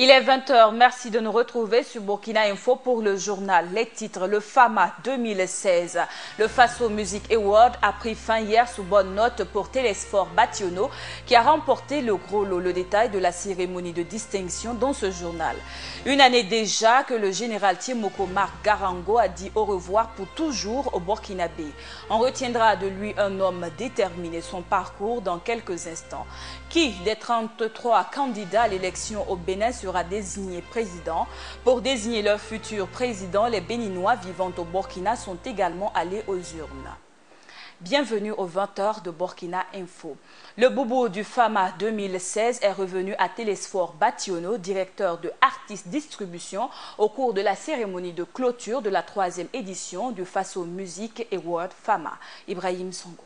Il est 20 h. Merci de nous retrouver sur Burkina Info pour le journal. Les titres, le FAMA 2016. Le Faso Music Award a pris fin hier sous bonne note pour Télésphore Bationo qui a remporté le gros lot. Le détail de la cérémonie de distinction dans ce journal. Une année déjà que le général Tiemoko Marc Garango a dit au revoir pour toujours au Burkinabé. On retiendra de lui un homme déterminé, son parcours dans quelques instants. Qui des 33 candidats à l'élection au Bénin sera désigné président? Pour désigner leur futur président, les Béninois vivant au Burkina sont également allés aux urnes. Bienvenue aux 20 h de Burkina Info. Le boubou du FAMA 2016 est revenu à Télésphore Bationo, directeur de Artist Distribution, au cours de la cérémonie de clôture de la 3e édition du Faso Music Award FAMA. Ibrahim Songo.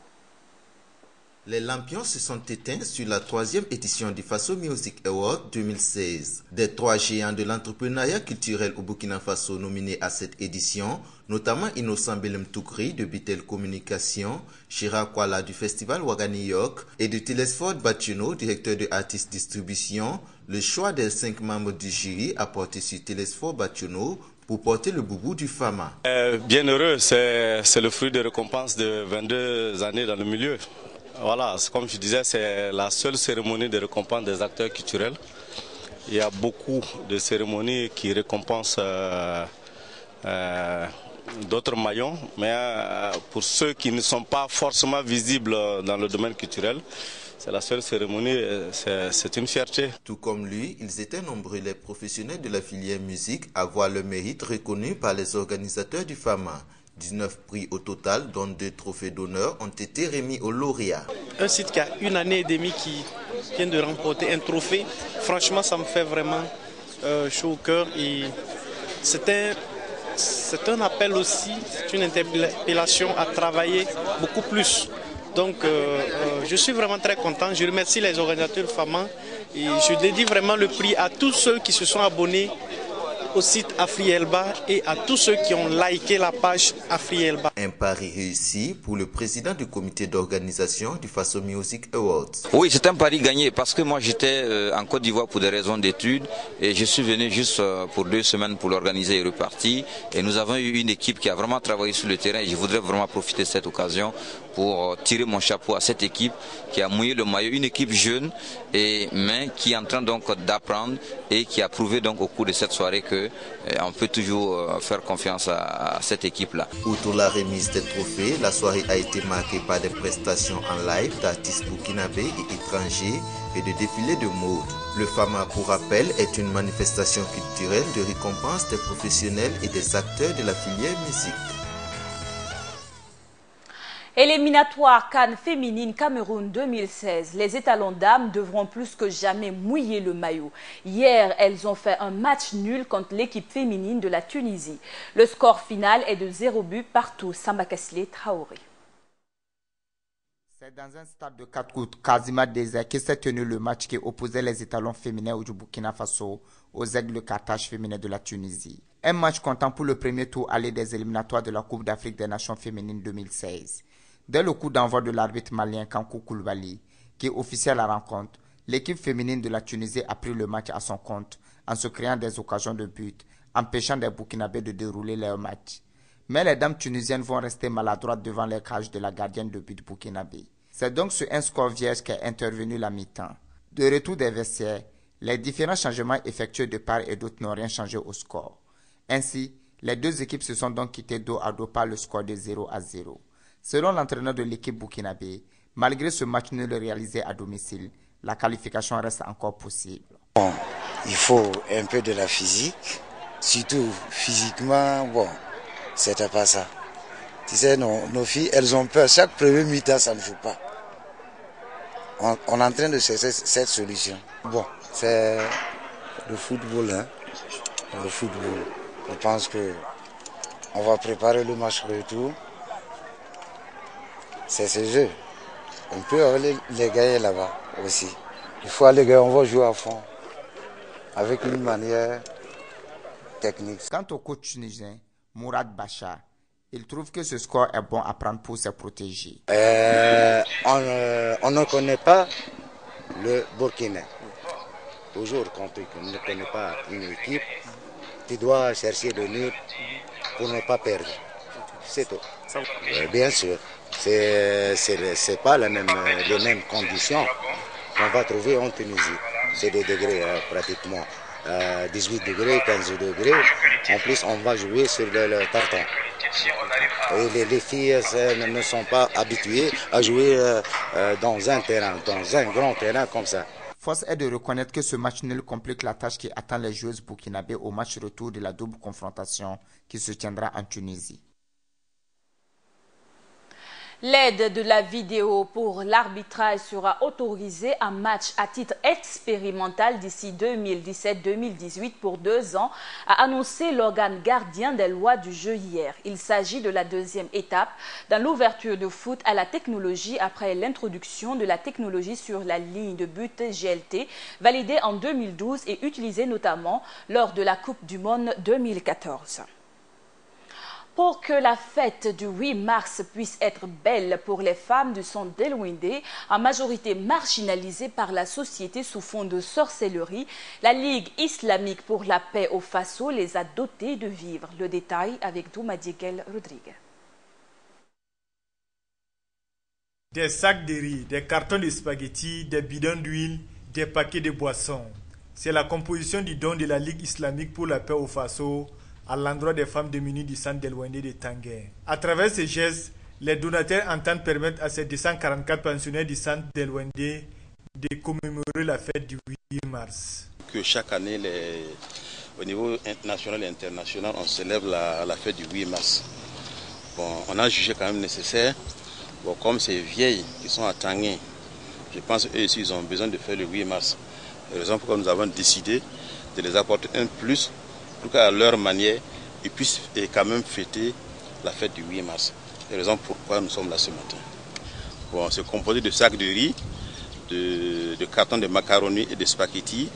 Les lampions se sont éteints sur la 3e édition du Faso Music Award 2016. Des 3 géants de l'entrepreneuriat culturel au Burkina Faso nominés à cette édition, notamment Innocent Belem Toukri de Bitel Communication, Chira Kwala du Festival Wagani York et de Télésphore Bationo, directeur de Artist Distribution, le choix des 5 membres du jury a porté sur Télésphore Bationo pour porter le boubou du FAMA. Bien heureux, c'est le fruit de récompense de 22 années dans le milieu. Voilà, comme je disais, c'est la seule cérémonie de récompense des acteurs culturels. Il y a beaucoup de cérémonies qui récompensent d'autres maillons, mais pour ceux qui ne sont pas forcément visibles dans le domaine culturel, c'est la seule cérémonie, c'est une fierté. Tout comme lui, ils étaient nombreux les professionnels de la filière musique à voir le mérite reconnu par les organisateurs du FAMA. 19 prix au total, dont 2 trophées d'honneur, ont été remis aux lauréats. Un site qui a une année et demie qui vient de remporter un trophée, franchement ça me fait vraiment chaud au cœur. Et c'est un appel aussi, c'est une interpellation à travailler beaucoup plus. Donc je suis vraiment très content, je remercie les organisateurs FAMA et je dédie vraiment le prix à tous ceux qui se sont abonnés au site Afrielba et à tous ceux qui ont liké la page Afrielba. Un pari réussi pour le président du comité d'organisation du Faso Music Awards. Oui, c'est un pari gagné parce que moi j'étais en Côte d'Ivoire pour des raisons d'études et je suis venu juste pour 2 semaines pour l'organiser et reparti. Et nous avons eu une équipe qui a vraiment travaillé sur le terrain et je voudrais vraiment profiter de cette occasion pour tirer mon chapeau à cette équipe qui a mouillé le maillot, une équipe jeune mais qui est en train donc d'apprendre et qui a prouvé donc au cours de cette soirée que on peut toujours faire confiance à cette équipe-là. Outre la remise des trophées, la soirée a été marquée par des prestations en live d'artistes burkinabés et étrangers et de défilés de mode. Le FAMA, pour rappel, est une manifestation culturelle de récompense des professionnels et des acteurs de la filière musique. Éliminatoire CAN féminine Cameroun 2016. Les étalons dames devront plus que jamais mouiller le maillot. Hier, elles ont fait un match nul contre l'équipe féminine de la Tunisie. Le score final est de 0 but partout. Samba Kassile Traoré. C'est dans un stade de 4 courts, quasiment désert, que s'est tenu le match qui opposait les étalons féminins du Burkina Faso aux Aigles Carthage féminins de la Tunisie. Un match comptant pour le premier tour aller des éliminatoires de la Coupe d'Afrique des Nations féminines 2016. Dès le coup d'envoi de l'arbitre malien Kankou Koulibaly, qui officiait la rencontre, l'équipe féminine de la Tunisie a pris le match à son compte en se créant des occasions de but, empêchant les Burkinabés de dérouler leur match. Mais les dames tunisiennes vont rester maladroites devant les cages de la gardienne de but burkinabé. C'est donc sur un score vierge qu'est intervenu la mi-temps. De retour des vestiaires, les différents changements effectués de part et d'autre n'ont rien changé au score. Ainsi, les 2 équipes se sont donc quittées dos à dos par le score de 0-0. Selon l'entraîneur de l'équipe burkinabé, malgré ce match nul réalisé à domicile, la qualification reste encore possible. Bon, il faut un peu de la physique, surtout physiquement, bon, c'était pas ça. Tu sais, nos filles, elles ont peur. Chaque premier mi-temps, ça ne joue pas. On est en train de chercher cette solution. Bon, c'est le football, hein. Le football. Je pense que on va préparer le match retour. C'est ce jeu. On peut aller les gagner là-bas aussi. Il faut aller gagner, on va jouer à fond. Avec une manière technique. Quant au coach tunisien, Mourad Bachar, il trouve que ce score est bon à prendre pour se protéger. On ne connaît pas le Burkina. Toujours quand tu ne connais pas une équipe, tu dois chercher le nul pour ne pas perdre. C'est tout. Bien sûr, c'est pas les mêmes conditions qu'on va trouver en Tunisie. C'est des degrés pratiquement 18 degrés, 15 degrés. En plus, on va jouer sur le tartan. Et les filles ne sont pas habituées à jouer dans un terrain, dans un grand terrain comme ça. Force est de reconnaître que ce match nul complique la tâche qui attend les joueuses burkinabées au match retour de la double confrontation qui se tiendra en Tunisie. L'aide de la vidéo pour l'arbitrage sera autorisée en match à titre expérimental d'ici 2017-2018 pour 2 ans, a annoncé l'organe gardien des lois du jeu hier. Il s'agit de la deuxième étape dans l'ouverture de foot à la technologie après l'introduction de la technologie sur la ligne de but GLT, validée en 2012 et utilisée notamment lors de la Coupe du Monde 2014. Pour que la fête du 8 mars puisse être belle pour les femmes du centre d'El-Ouindé, en majorité marginalisées par la société sous fond de sorcellerie, la Ligue islamique pour la paix au Faso les a dotées de vivres. Le détail avec Douma Diegel Rodrigue. Des sacs de riz, des cartons de spaghettis, des bidons d'huile, des paquets de boissons. C'est la composition du don de la Ligue islamique pour la paix au Faso à l'endroit des femmes démunies du centre d'El-Ouindé de Tanguer. À travers ces gestes, les donateurs entendent permettre à ces 244 pensionnaires du centre d'El-Ouindé de commémorer la fête du 8 mars. Que chaque année, au niveau national et international, on célèbre la fête du 8 mars. Bon, on a jugé quand même nécessaire, bon, comme ces vieilles qui sont à Tanguer, je pense qu'eux aussi ils ont besoin de faire le 8 mars. C'est la raison pour laquelle nous avons décidé de les apporter un plus, pour qu'à leur manière, ils puissent quand même fêter la fête du 8 mars. C'est la raison pourquoi nous sommes là ce matin. Bon, c'est composé de sacs de riz, de cartons de macaroni et de spaghettis,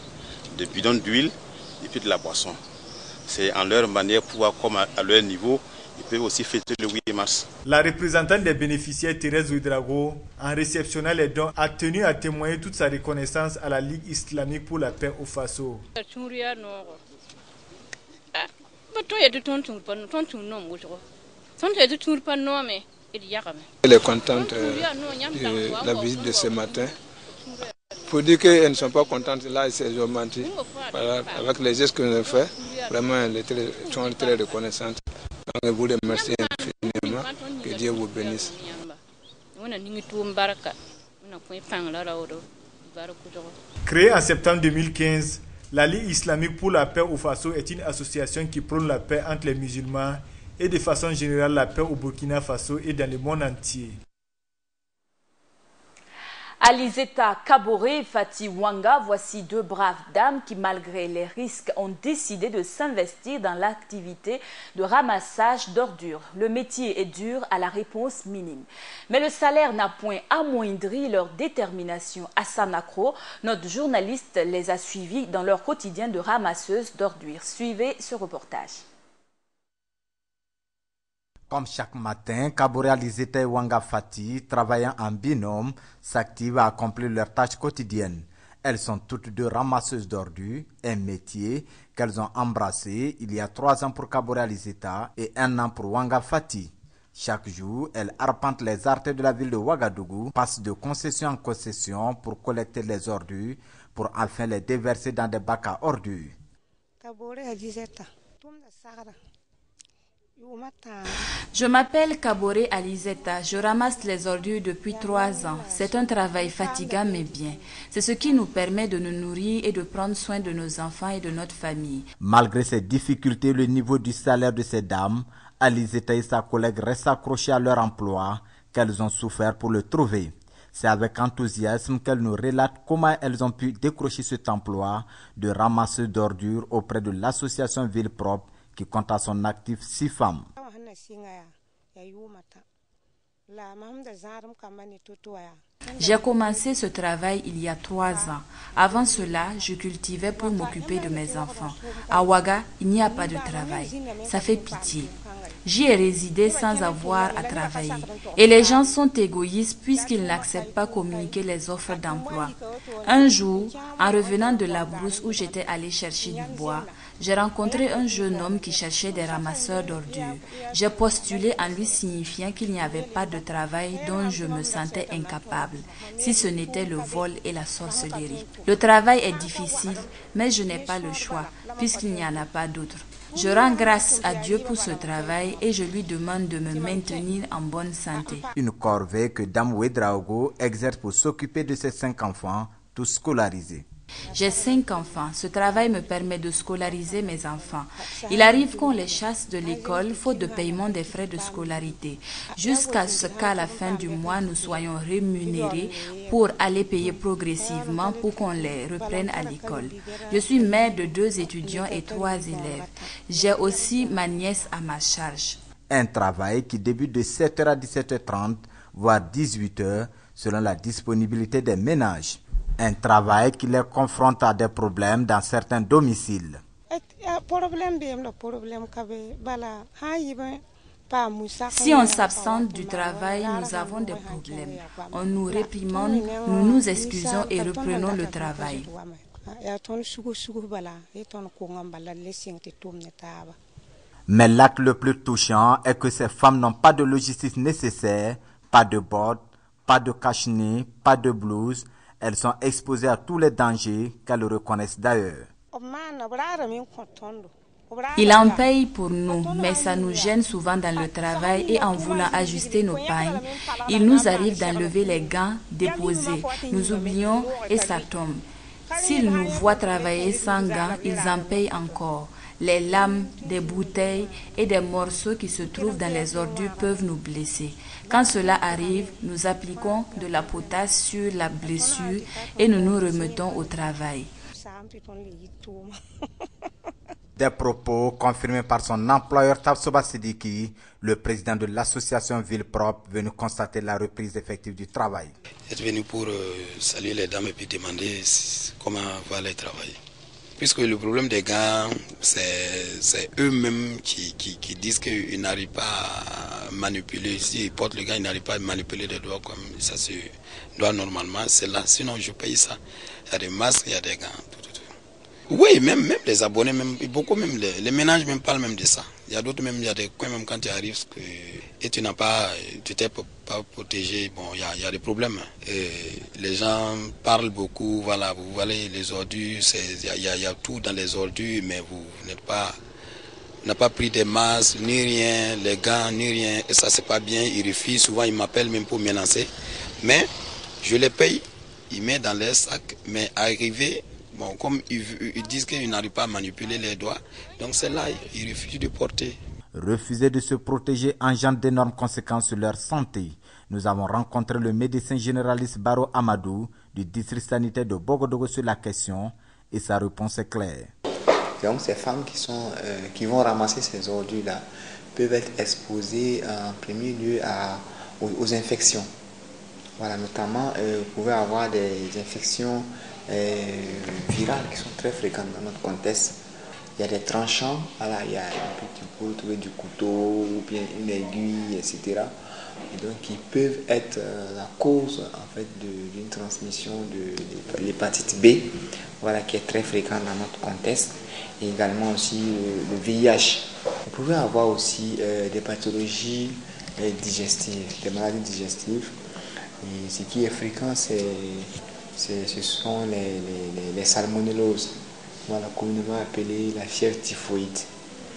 de bidons d'huile et puis de la boisson. C'est en leur manière pour pouvoir, comme à leur niveau, ils peuvent aussi fêter le 8 mars. La représentante des bénéficiaires, Thérèse Ouedraogo, en réceptionnant les dons, a tenu à témoigner toute sa reconnaissance à la Ligue islamique pour la paix au Faso. Elle est contente de la visite de ce matin. Pour dire qu'elles ne sont pas contentes, là, elles ont menti. Voilà, avec les gestes que nous avons fait, vraiment, elles sont très reconnaissantes. Donc, je vous remercie infiniment. Que Dieu vous bénisse. Créée en septembre 2015, la Ligue islamique pour la paix au Faso est une association qui prône la paix entre les musulmans et de façon générale la paix au Burkina Faso et dans le monde entier. Alizeta Kaboré et Fatih Wanga, voici 2 braves dames qui, malgré les risques, ont décidé de s'investir dans l'activité de ramassage d'ordures. Le métier est dur à la réponse minime. Mais le salaire n'a point amoindri leur détermination. Hassan Akro, notre journaliste, les a suivis dans leur quotidien de ramasseuses d'ordures. Suivez ce reportage. Comme chaque matin, Kaboré, Alizeta et Wanga Fatih, travaillant en binôme, s'activent à accomplir leurs tâches quotidiennes. Elles sont toutes 2 ramasseuses d'ordures, un métier qu'elles ont embrassé il y a 3 ans pour Kaboré, Alizeta et 1 an pour Wanga Fatih. Chaque jour, elles arpentent les artères de la ville de Ouagadougou, passent de concession en concession pour collecter les ordures, pour enfin les déverser dans des bacs à ordures. Je m'appelle Kaboré Alizeta, je ramasse les ordures depuis 3 ans. C'est un travail fatigant mais bien. C'est ce qui nous permet de nous nourrir et de prendre soin de nos enfants et de notre famille. Malgré ces difficultés, le niveau du salaire de ces dames, Alizeta et sa collègue restent accrochées à leur emploi qu'elles ont souffert pour le trouver. C'est avec enthousiasme qu'elles nous relatent comment elles ont pu décrocher cet emploi de ramasseuse d'ordures auprès de l'association Ville Propre qui compte à son actif 6 femmes. J'ai commencé ce travail il y a 3 ans. Avant cela, je cultivais pour m'occuper de mes enfants. À Ouaga, il n'y a pas de travail. Ça fait pitié. J'y ai résidé sans avoir à travailler. Et les gens sont égoïstes puisqu'ils n'acceptent pas communiquer les offres d'emploi. Un jour, en revenant de la brousse où j'étais allé chercher du bois, j'ai rencontré un jeune homme qui cherchait des ramasseurs d'ordures. J'ai postulé en lui signifiant qu'il n'y avait pas de travail dont je me sentais incapable, si ce n'était le vol et la sorcellerie. Le travail est difficile, mais je n'ai pas le choix, puisqu'il n'y en a pas d'autre. Je rends grâce à Dieu pour ce travail et je lui demande de me maintenir en bonne santé. Une corvée que Dame Ouedraogo exerce pour s'occuper de ses 5 enfants, tous scolarisés. J'ai 5 enfants. Ce travail me permet de scolariser mes enfants. Il arrive qu'on les chasse de l'école faute de paiement des frais de scolarité, jusqu'à ce qu'à la fin du mois, nous soyons rémunérés pour aller payer progressivement pour qu'on les reprenne à l'école. Je suis mère de 2 étudiants et 3 élèves. J'ai aussi ma nièce à ma charge. Un travail qui débute de 7h à 17h30, voire 18h, selon la disponibilité des ménages. Un travail qui les confronte à des problèmes dans certains domiciles. Si on s'absente du travail, nous avons des problèmes. On nous réprimande, nous nous excusons et reprenons le travail. Mais l'acte le plus touchant est que ces femmes n'ont pas de logistique nécessaire, pas de bottes, pas de cache-nez, pas de blouse. Elles sont exposées à tous les dangers qu'elles reconnaissent d'ailleurs. Il en paye pour nous, mais ça nous gêne souvent dans le travail et en voulant ajuster nos pailles, il nous arrive d'enlever les gants déposés. Nous oublions et ça tombe. S'ils nous voient travailler sans gants, ils en payent encore. Les lames, des bouteilles et des morceaux qui se trouvent dans les ordures peuvent nous blesser. Quand cela arrive, nous appliquons de la potasse sur la blessure et nous nous remettons au travail. Des propos confirmés par son employeur Tabsoba Sidiki, le président de l'association Ville Propre, venu constater la reprise effective du travail. Je suis venu pour saluer les dames et puis demander comment va le travail. Puisque le problème des gants, c'est eux-mêmes qui disent qu'ils n'arrivent pas à manipuler. S'ils portent le gant, ils n'arrivent pas à manipuler les doigts comme ça se doit normalement. C'est là, sinon je paye ça. Il y a des masques, il y a des gants. Oui, même les abonnés, même, beaucoup même, les ménages même parlent même de ça. Il y a d'autres même, il y a des coins même quand tu arrives et tu n'as pas, tu t'es pas protégé, bon, il y a des problèmes. Et les gens parlent beaucoup, voilà, vous voyez les ordures, il y a tout dans les ordures, mais vous n'avez pas pris des masques, ni rien, les gants, ni rien, et ça c'est pas bien, ils refusent, souvent ils m'appellent même pour me lancer. Mais je les paye, ils mettent dans les sacs, mais arrivé. Bon, comme ils disent qu'ils n'arrivent pas à manipuler les doigts, donc c'est là, ils refusent de porter. Refuser de se protéger engendre d'énormes conséquences sur leur santé. Nous avons rencontré le médecin généraliste Baro Amadou du district sanitaire de Bogodogo sur la question et sa réponse est claire. Donc ces femmes qui vont ramasser ces ordures-là peuvent être exposées en premier lieu aux infections. Voilà, notamment, vous pouvez avoir des infections virales qui sont très fréquentes dans notre contexte. Il y a des tranchants, voilà, il y a tu peux trouver du couteau ou bien une aiguille, etc. Et donc qui peuvent être la cause en fait d'une transmission de l'hépatite B, voilà, qui est très fréquente dans notre contexte. Et également aussi le VIH. Vous pouvez avoir aussi des pathologies digestives, des maladies digestives. Et ce qui est fréquent, ce sont les salmonelloses, voilà, communément appelée la fièvre typhoïde.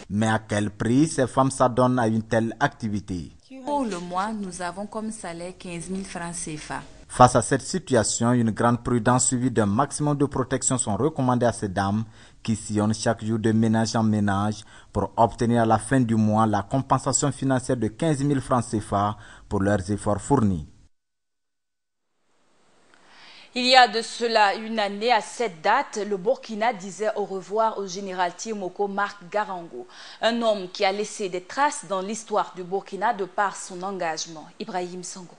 Mais à quel prix ces femmes s'adonnent à une telle activité? Pour le mois, nous avons comme salaire 15 000 francs CFA. Face à cette situation, une grande prudence suivie d'un maximum de protection sont recommandées à ces dames qui sillonnent chaque jour de ménage en ménage pour obtenir à la fin du mois la compensation financière de 15 000 francs CFA pour leurs efforts fournis. Il y a de cela une année, à cette date, le Burkina disait au revoir au général Tiemoko Marc Garango, un homme qui a laissé des traces dans l'histoire du Burkina de par son engagement. Ibrahim Sango.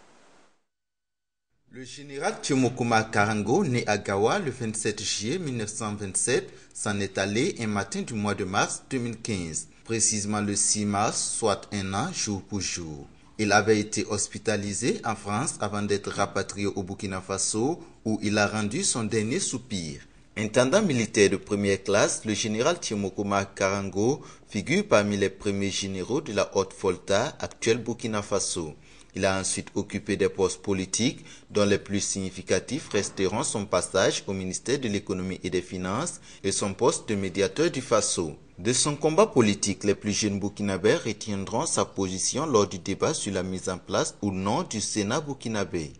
Le général Tiemoko Marc Garango, né à Gawa le 27 juillet 1927, s'en est allé un matin du mois de mars 2015. précisément le 6 mars, soit un an jour pour jour. Il avait été hospitalisé en France avant d'être rapatrié au Burkina Faso, où il a rendu son dernier soupir. Intendant militaire de première classe, le général Thiemokoma Karango figure parmi les premiers généraux de la Haute-Volta, actuelle Burkina Faso. Il a ensuite occupé des postes politiques, dont les plus significatifs resteront son passage au ministère de l'économie et des finances et son poste de médiateur du Faso. De son combat politique, les plus jeunes burkinabés retiendront sa position lors du débat sur la mise en place ou non du Sénat burkinabé.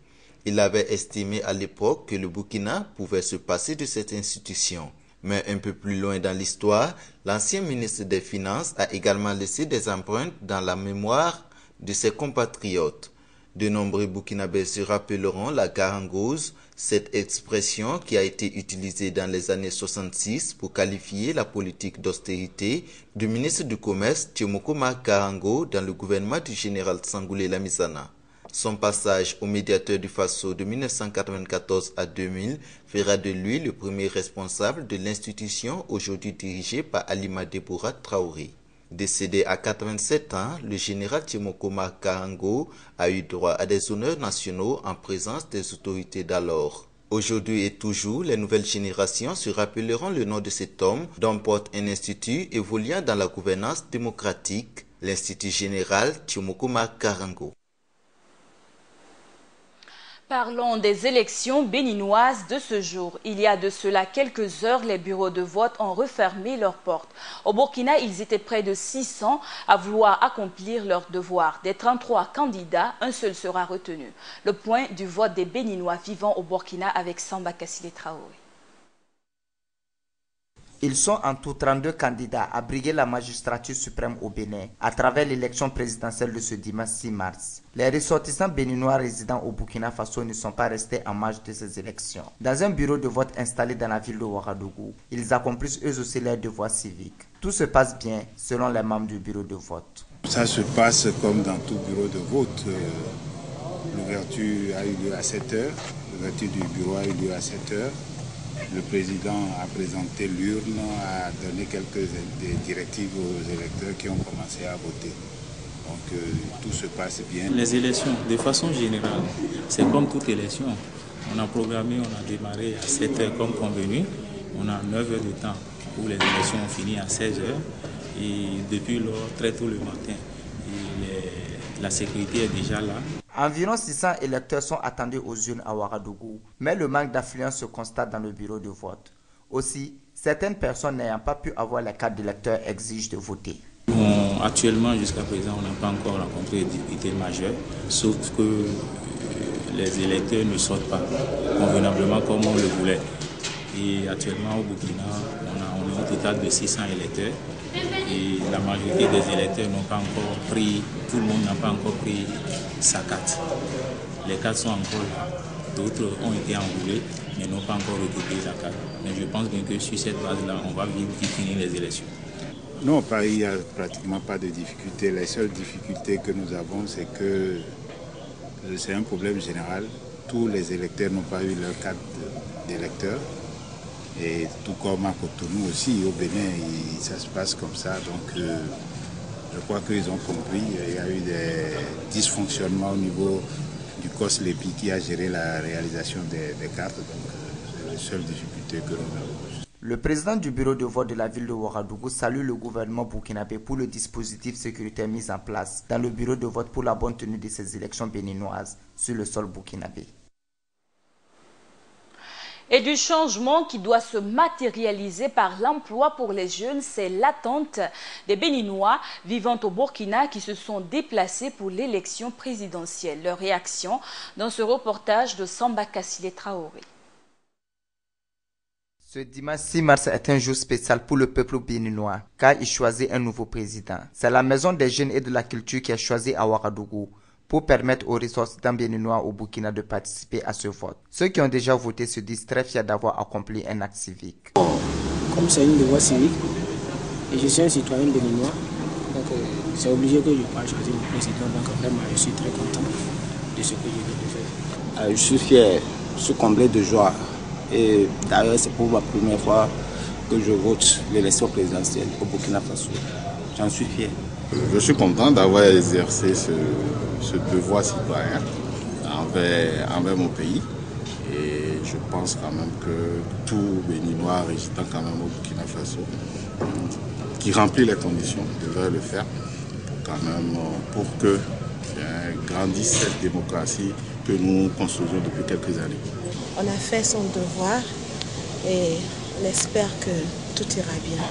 Il avait estimé à l'époque que le Burkina pouvait se passer de cette institution. Mais un peu plus loin dans l'histoire, l'ancien ministre des Finances a également laissé des empreintes dans la mémoire de ses compatriotes. De nombreux Burkinabés se rappelleront la garangose, cette expression qui a été utilisée dans les années 66 pour qualifier la politique d'austérité du ministre du Commerce Thiemokoma Karango dans le gouvernement du général Sangoulé Lamizana. Son passage au médiateur du Faso de 1994 à 2000 fera de lui le premier responsable de l'institution aujourd'hui dirigée par Alima Deboura Traoré. Décédé à 87 ans, le général Thiemokoma Karango a eu droit à des honneurs nationaux en présence des autorités d'alors. Aujourd'hui et toujours, les nouvelles générations se rappelleront le nom de cet homme dont porte un institut évoluant dans la gouvernance démocratique, l'Institut général Thiemokoma Karango. Parlons des élections béninoises de ce jour. Il y a de cela quelques heures, les bureaux de vote ont refermé leurs portes. Au Burkina, ils étaient près de 600 à vouloir accomplir leur devoir. Des 33 candidats, un seul sera retenu. Le point du vote des Béninois vivant au Burkina avec Samba Kassile Traoré. Ils sont en tout 32 candidats à briguer la magistrature suprême au Bénin à travers l'élection présidentielle de ce dimanche 6 mars. Les ressortissants béninois résidant au Burkina Faso ne sont pas restés en marge de ces élections. Dans un bureau de vote installé dans la ville de Ouagadougou, ils accomplissent eux aussi leurs devoirs civiques. Tout se passe bien selon les membres du bureau de vote. Ça se passe comme dans tout bureau de vote. L'ouverture a eu lieu à 7h. L'ouverture du bureau a eu lieu à 7h. Le président a présenté l'urne, a donné quelques directives aux électeurs qui ont commencé à voter. Donc tout se passe bien. Les élections, de façon générale, c'est comme toute élection. On a programmé, on a démarré à 7h comme convenu. On a 9 heures de temps où les élections ont fini à 16h. Et depuis lors, très tôt le matin, la sécurité est déjà là. Environ 600 électeurs sont attendus aux urnes à Ouagadougou, mais le manque d'affluence se constate dans le bureau de vote. Aussi, certaines personnes n'ayant pas pu avoir les cartes d'électeurs exigent de voter. Actuellement, jusqu'à présent, on n'a pas encore rencontré des difficultés majeures, sauf que les électeurs ne sortent pas convenablement comme on le voulait. Et actuellement, au Burkina, on est au total de 600 électeurs. Et la majorité des électeurs n'ont pas encore pris, tout le monde n'a pas encore pris sa carte. Les cartes sont encore là, d'autres ont été enroulés, mais n'ont pas encore récupéré la carte. Mais je pense bien que sur cette base-là, on va vite finir les élections. Non, il n'y a pratiquement pas de difficultés. Les seules difficultés que nous avons, c'est que c'est un problème général. Tous les électeurs n'ont pas eu leur carte d'électeur. Et tout comme à Cotonou aussi, au Bénin, ça se passe comme ça. Donc je crois qu'ils ont compris. Il y a eu des dysfonctionnements au niveau du COS-LEPI qui a géré la réalisation des cartes. Donc c'est les seules difficultés que nous avons. Le président du bureau de vote de la ville de Ouagadougou salue le gouvernement burkinabé pour le dispositif sécuritaire mis en place dans le bureau de vote pour la bonne tenue de ces élections béninoises sur le sol burkinabé. Et du changement qui doit se matérialiser par l'emploi pour les jeunes, c'est l'attente des Béninois vivant au Burkina qui se sont déplacés pour l'élection présidentielle. Leur réaction dans ce reportage de Samba Kassile Traoré. Ce dimanche 6 mars est un jour spécial pour le peuple béninois car il choisit un nouveau président. C'est la Maison des jeunes et de la culture qui a choisi à Ouagadougou pour permettre aux ressortissants béninois au Burkina de participer à ce vote. Ceux qui ont déjà voté se disent très fiers d'avoir accompli un acte civique. Comme c'est une devoir civique, et je suis un citoyen béninois, donc c'est obligé que je puisse choisir le président. Donc vraiment, je suis très content de ce que je viens de faire. Je suis fier, je suis comblé de joie. Et d'ailleurs, c'est pour ma première fois que je vote l'élection présidentielle au Burkina Faso. j'en suis fier. Je suis content d'avoir exercé ce devoir citoyen envers mon pays. Et je pense quand même que tout Béninois résidant quand même au Burkina Faso, qui remplit les conditions, devrait le faire pour que grandisse cette démocratie que nous construisons depuis quelques années. On a fait son devoir et on espère que tout ira bien.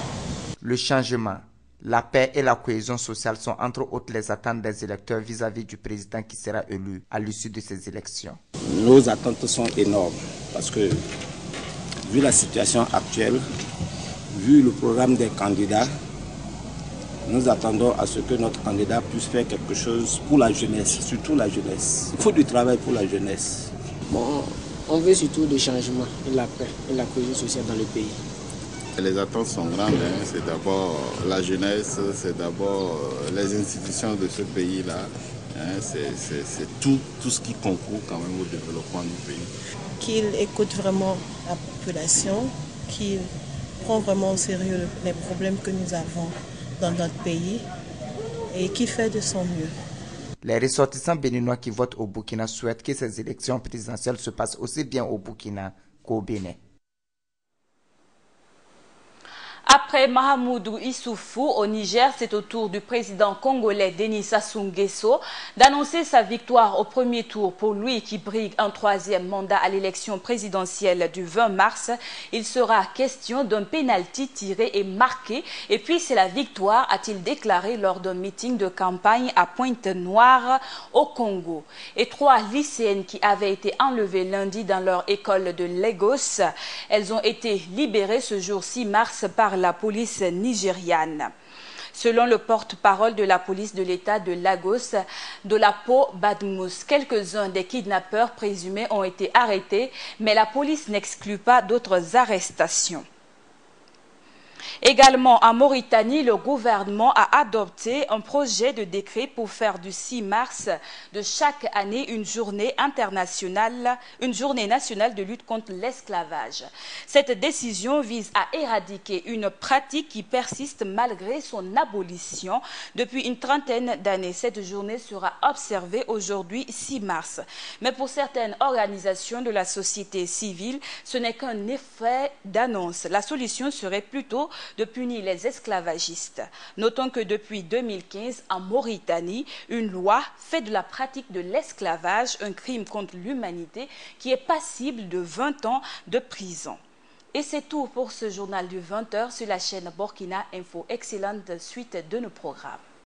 Le changement, la paix et la cohésion sociale sont entre autres les attentes des électeurs vis-à-vis du président qui sera élu à l'issue de ces élections. Nos attentes sont énormes parce que, vu la situation actuelle, vu le programme des candidats, nous attendons à ce que notre candidat puisse faire quelque chose pour la jeunesse, surtout la jeunesse. Il faut du travail pour la jeunesse. Bon, on veut surtout des changements et la paix et la cohésion sociale dans le pays. Les attentes sont grandes, c'est d'abord la jeunesse, c'est d'abord les institutions de ce pays-là, c'est tout ce qui concourt quand même au développement du pays. Qu'il écoute vraiment la population, qu'il prend vraiment au sérieux les problèmes que nous avons dans notre pays et qu'il fait de son mieux. Les ressortissants béninois qui votent au Burkina souhaitent que ces élections présidentielles se passent aussi bien au Burkina qu'au Bénin. Après Mahamoudou Issoufou au Niger, c'est au tour du président congolais Denis Sassou Nguesso d'annoncer sa victoire au premier tour. Pour lui qui brigue un troisième mandat à l'élection présidentielle du 20 mars, il sera question d'un pénalty tiré et marqué. Et puis c'est la victoire, a-t-il déclaré lors d'un meeting de campagne à Pointe-Noire au Congo. Et 3 lycéennes qui avaient été enlevées lundi dans leur école de Lagos, elles ont été libérées ce jour 6 mars par la police nigériane. Selon le porte-parole de la police de l'État de Lagos, Dolapo Badmus, quelques-uns des kidnappeurs présumés ont été arrêtés, mais la police n'exclut pas d'autres arrestations. Également en Mauritanie, le gouvernement a adopté un projet de décret pour faire du 6 mars de chaque année une journée nationale de lutte contre l'esclavage. Cette décision vise à éradiquer une pratique qui persiste malgré son abolition depuis une trentaine d'années. Cette journée sera observée aujourd'hui 6 mars. Mais pour certaines organisations de la société civile, ce n'est qu'un effet d'annonce. La solution serait plutôt de punir les esclavagistes. Notons que depuis 2015, en Mauritanie, une loi fait de la pratique de l'esclavage un crime contre l'humanité qui est passible de 20 ans de prison. Et c'est tout pour ce journal du 20h sur la chaîne Burkina Info. Excellente suite de nos programmes.